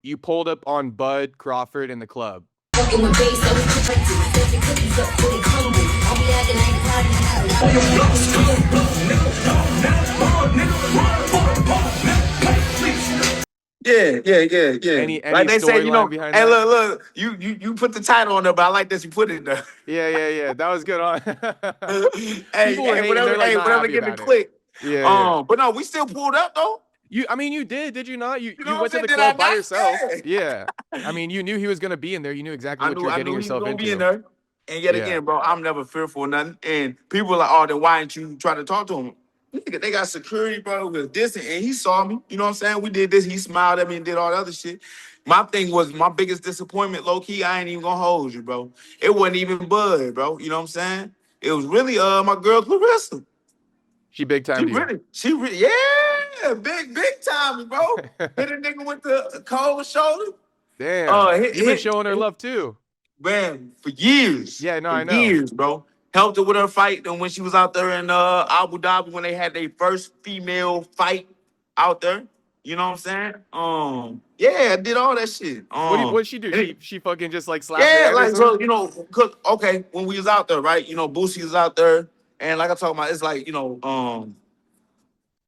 you pulled up on Bud Crawford in the club. Yeah. Any Like they say, you storyline know, behind hey, that? look, you put the title on there, but I like that you put it there. Yeah. That was good on. hey, People were hey, hating. They're like not whatever happy getting a about it. click. Yeah. But no, we still pulled up though. I mean, you did you not? You You know you what I'm went to saying? the Did I club by not? yourself. Yeah. Yeah. I mean, you knew he was gonna be in there. You knew exactly what you were I getting knew he was yourself gonna be in into. there. And yet Yeah. again, bro, I'm never fearful of nothing. And people are like, oh, then why didn't you try to talk to him? Nigga, they got security, bro, was distant, and he saw me. You know what I'm saying? We did this. He smiled at me and did all the other shit. My thing was my biggest disappointment, low key. I ain't even gonna hold you, bro. It wasn't even Bud, bro. You know what I'm saying? It was really my girl Clarissa. She big time to you. Yeah, big time, bro. Hit a nigga with the cold shoulder. Damn. You've been Hit, showing her love too. man, for years. Yeah, no, For I know. years, bro. Helped her with her fight and when she was out there in Abu Dhabi when they had their first female fight out there. You know what I'm saying? Yeah, I did all that shit. What'd she do? And it- She fucking just like slapped your yeah, hand or like so, something? you know, okay, when we was out there, right? You know, Boosie was out there, and like I talk about, it's like, you know,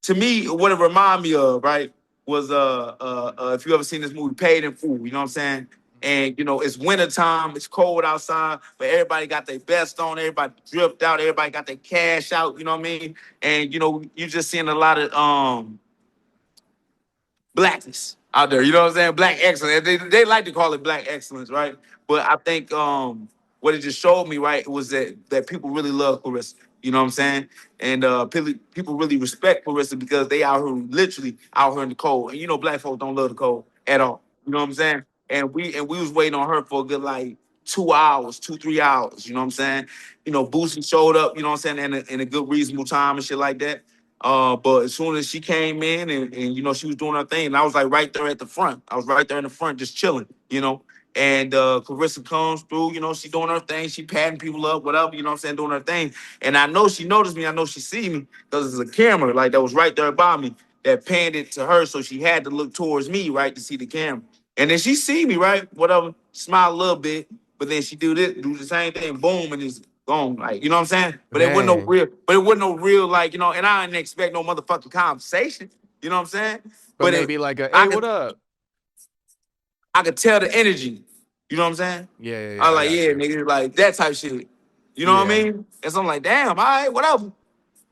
to me, what it remind me of, right, was if you ever seen this movie Paid in Full, you know what I'm saying? And you know, it's wintertime, it's cold outside, but everybody got their best on, everybody dripped out, everybody got their cash out, you know what I mean? And you know, you just seeing a lot of blackness out there, you know what I'm saying? Black excellence. They like to call it black excellence, right? But I think what it just showed me, right, was that people really love Clarissa. You know what I'm saying? And people really respect Clarissa because they out here literally out here in the cold. And you know, black folks don't love the cold at all. You know what I'm saying? And we was waiting on her for a good like 2 hours, 3 hours. You know what I'm saying? You know, Boosie showed up. You know what I'm saying? In a good reasonable time and shit like that. But as soon as she came in and you know she was doing her thing, and I was like right there at the front. I was right there in the front, just chilling. You know. And Clarissa comes through, you know, she doing her thing, she patting people up, whatever, you know what I'm saying, doing her thing. And I know she noticed me, I know she see me, because there's a camera, like, that was right there by me, that panned it to her, so she had to look towards me, right, to see the camera. And then she see me, right, whatever, smile a little bit, but then she do the same thing, boom, and it's gone, like, you know what I'm saying? Dang. But it wasn't no real, like, you know, and I didn't expect no motherfucking conversation, you know what I'm saying? But But maybe like a, I hey, could what up? I could tell the energy. You know what I'm saying? Yeah, I was I like, got yeah, you. nigga, like that type shit. You know what I Yeah. mean? And so I'm like, damn, all right, whatever.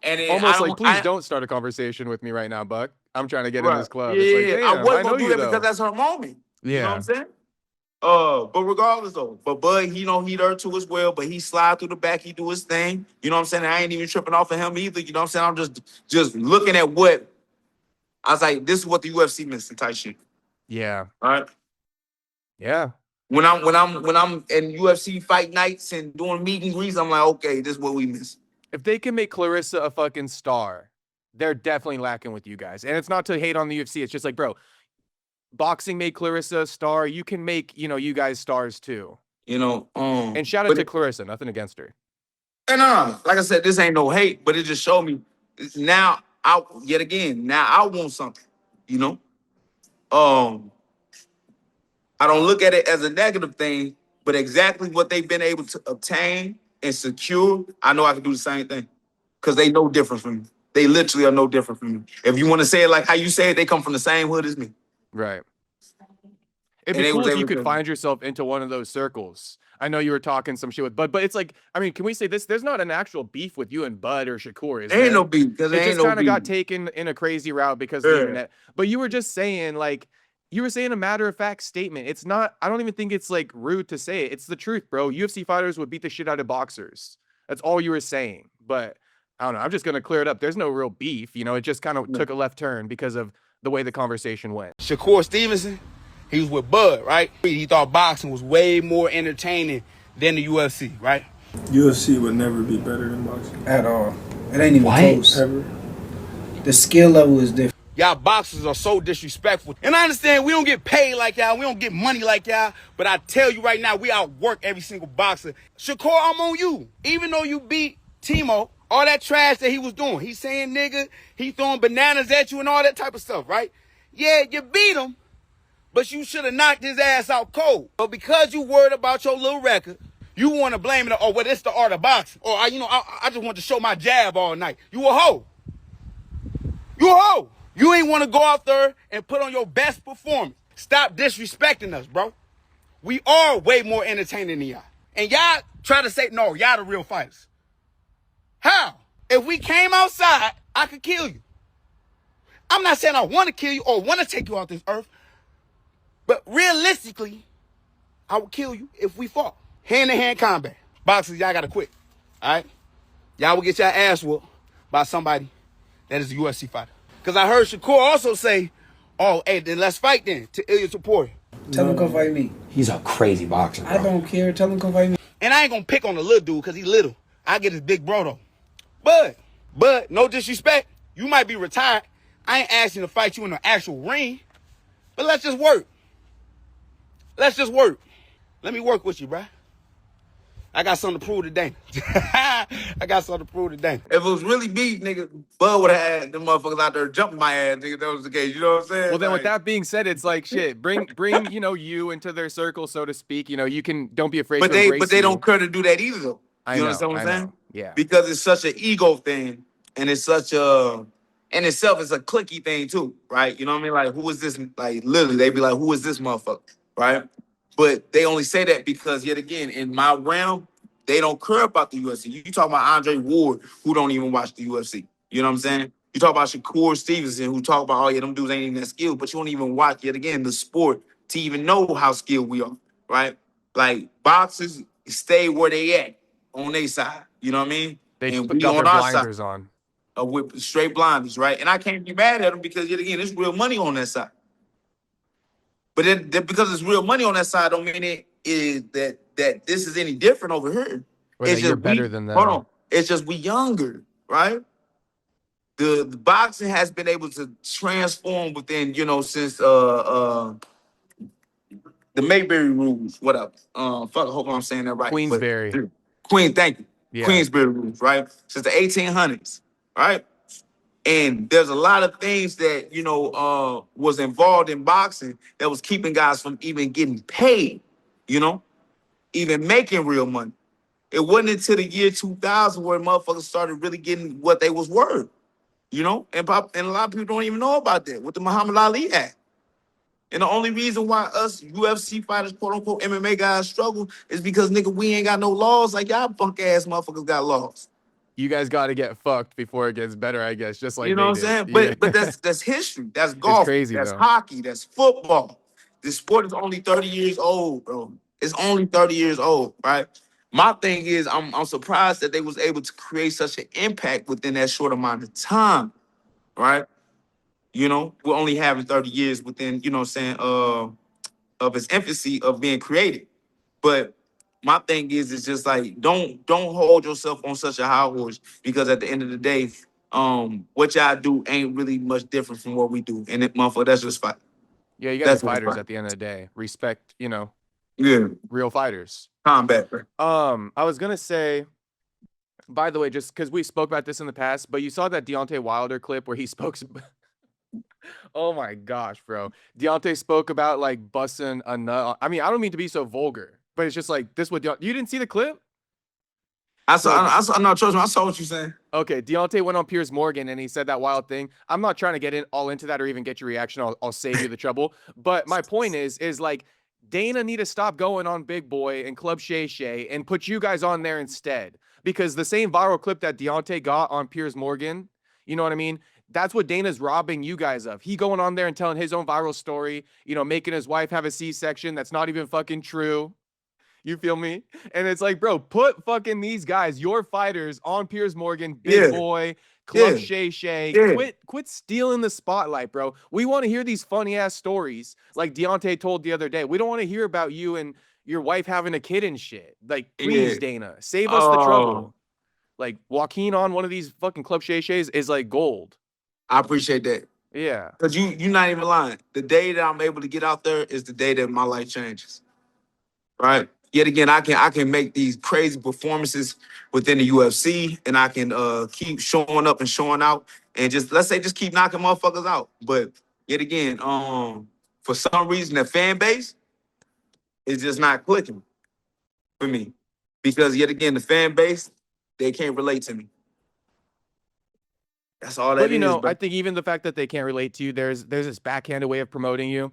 And then Almost like, please don't start a conversation with me right now, Buck. I'm trying to get in right, this club. It's like, yeah, I damn, I wasn't know gonna do you that because though. that's her moment. You know what I'm Yeah. saying? But regardless though, but Bud, he know he there too as well, but he slide through the back, he do his thing. You know what I'm saying? I ain't even tripping off of him either. You know what I'm saying? I'm just looking at what I was like, this is what the UFC missing type shit. Yeah. All right. Yeah. When I'm in UFC fight nights and doing meet and greets, I'm like, okay, this is what we miss. If they can make Clarissa a fucking star, they're definitely lacking with you guys. And it's not to hate on the UFC. It's just like, bro, boxing made Clarissa a star. You can make, you guys stars too. You know, And shout out but to Clarissa. Nothing against her. and like I said, this ain't no hate, but it just showed me now. Now I want something. You know, I don't look at it as a negative thing, but exactly what they've been able to obtain and secure, I know I can do the same thing because they no different from me. They literally are no different from me. If you want to say it like how you say it, they come from the same hood as me, Right. It'd and be they cool was if you able could to. find yourself into one of those circles. I know you were talking some shit with Bud, but it's like, I mean, can we say this? There's not an actual beef with you and Bud or Shakur, is There ain't no there? beef because It there ain't just no kind of beef. got taken in a crazy route because of the Yeah. internet. But you were just saying, like, you were saying a matter of fact statement. It's not, I don't even think it's like rude to say it. It's the truth, bro. UFC fighters would beat the shit out of boxers. That's all you were saying. But I don't know. I'm just going to clear it up. There's no real beef. It just kind of took a left turn because of the way the conversation went. Shakur Stevenson, he was with Bud, right? He thought boxing was way more entertaining than the UFC, right? UFC would never be better than boxing. At all. It ain't even What? close. Ever. The skill level is different. Y'all boxers are so disrespectful. And I understand we don't get paid like y'all. We don't get money like y'all. But I tell you right now, we outwork every single boxer. Shakur, I'm on you. Even though you beat Timo, all that trash that he was doing. He's saying nigga, he throwing bananas at you and all that type of stuff, right? Yeah, you beat him. But you should have knocked his ass out cold. But because you worried about your little record, you want to blame it. Well, it's the art of boxing. Or, I just want to show my jab all night. You a hoe. You a hoe. You ain't want to go out there and put on your best performance. Stop disrespecting us, bro. We are way more entertaining than y'all. And y'all try to say, no, y'all the real fighters. How? If we came outside, I could kill you. I'm not saying I want to kill you or want to take you off this earth. But realistically, I would kill you if we fought. Hand-to-hand combat. Boxers, y'all got to quit. All right? Y'all will get your ass whooped by somebody that is a UFC fighter. Because I heard Shakur also say, oh, hey, then let's fight then to Ilya Taporia. Tell him come fight me. He's a crazy boxer, bro. I don't care. Tell him come fight me. And I ain't going to pick on the little dude because he little. I get his big bro, though. But, no disrespect, you might be retired. I ain't asking to fight you in an actual ring. But let's just work. Let's just work. Let me work with you, bruh. I got something to prove today. I got something to prove today. If it was really me, nigga, Bud would have had them motherfuckers out there jumping my ass, nigga. That was the case. You know what I'm saying? Well, then, like, with that being said, it's like shit. Bring you into their circle, so to speak. You can don't be afraid. But to embrace they you. don't care to do that either, though. You understand what I'm saying? Yeah. Because it's such an ego thing, and it's such a, in itself, it's a clicky thing too, right? You know what I mean? Like, who is this? Like, literally, they be like, who is this motherfucker, right? But they only say that because, yet again, in my realm, they don't care about the UFC. You talk about Andre Ward, who don't even watch the UFC. You know what I'm saying? You talk about Shakur Stevenson, who talk about, oh, yeah, them dudes ain't even that skilled, but you don't even watch, yet again, the sport to even know how skilled we are, right? Like, boxers stay where they at on their side. You know what I mean? They and got we their on our blinders side. on. With straight blinders, right? And I can't be mad at them because, yet again, there's real money on that side. But then because there's real money on that side, don't mean it is that this is any different over here. Or It's that you're just better than them. Hold on. It's just we younger, right? The boxing has been able to transform within, since the Mayberry rules. What up? Fuck, I hope I'm saying that right. Queensberry. Thank you. Yeah. Queensberry rules, right? Since the 1800s, right? And there's a lot of things that, was involved in boxing that was keeping guys from even getting paid, even making real money. It wasn't until the year 2000 where motherfuckers started really getting what they was worth, and a lot of people don't even know about that with the Muhammad Ali Act. And the only reason why us UFC fighters, quote unquote MMA guys, struggle is because, nigga, we ain't got no laws like y'all punk ass motherfuckers got laws. You guys got to get fucked before it gets better, I guess. Just like you know what I'm saying? But that's history. That's golf. Crazy, that's though. hockey. That's football. This sport is only 30 years old, bro. It's only 30 years old, right? My thing is, I'm surprised that they was able to create such an impact within that short amount of time, right? We're only having 30 years within, of its infancy of being created. But my thing is, it's just like, don't hold yourself on such a high horse, because at the end of the day, what y'all do ain't really much different from what we do. And it, motherfucker, that's just fight. Yeah, you guys are fighters at the end of the day. Respect, Yeah. real fighters. Combat, bro. I was gonna say, by the way, just because we spoke about this in the past, but you saw that Deontay Wilder clip where he spoke. Oh my gosh, bro! Deontay spoke about like busting a nut. I mean, I don't mean to be so vulgar, but it's just like this. What you didn't see the clip? I saw. No, trust me, I saw what you're saying. Okay, Deontay went on Piers Morgan and he said that wild thing. I'm not trying to get all into that or even get your reaction. I'll save you the trouble. But my point is like, Dana need to stop going on Big Boy and Club Shay Shay and put you guys on there instead. Because the same viral clip that Deontay got on Piers Morgan, you know what I mean? That's what Dana's robbing you guys of. He going on there and telling his own viral story, making his wife have a C-section that's not even fucking true. You feel me? And it's like, bro, put fucking these guys, your fighters, on Piers Morgan, Big Boy, Club Shay Shay. Quit stealing the spotlight, bro. We want to hear these funny ass stories like Deontay told the other day. We don't want to hear about you and your wife having a kid and shit. Like, please, Dana, save us the trouble. Like, Joaquin on one of these fucking Club Shay Shays is like gold. I appreciate that. Yeah. Because you're not even lying. The day that I'm able to get out there is the day that my life changes. Right? Yet again, I can make these crazy performances within the UFC, and I can keep showing up and showing out, and just keep knocking motherfuckers out. But yet again, for some reason, the fan base is just not clicking for me. Because yet again, the fan base, they can't relate to me. That's all But that is, I bro. think even the fact that they can't relate to you, there's this backhanded way of promoting you.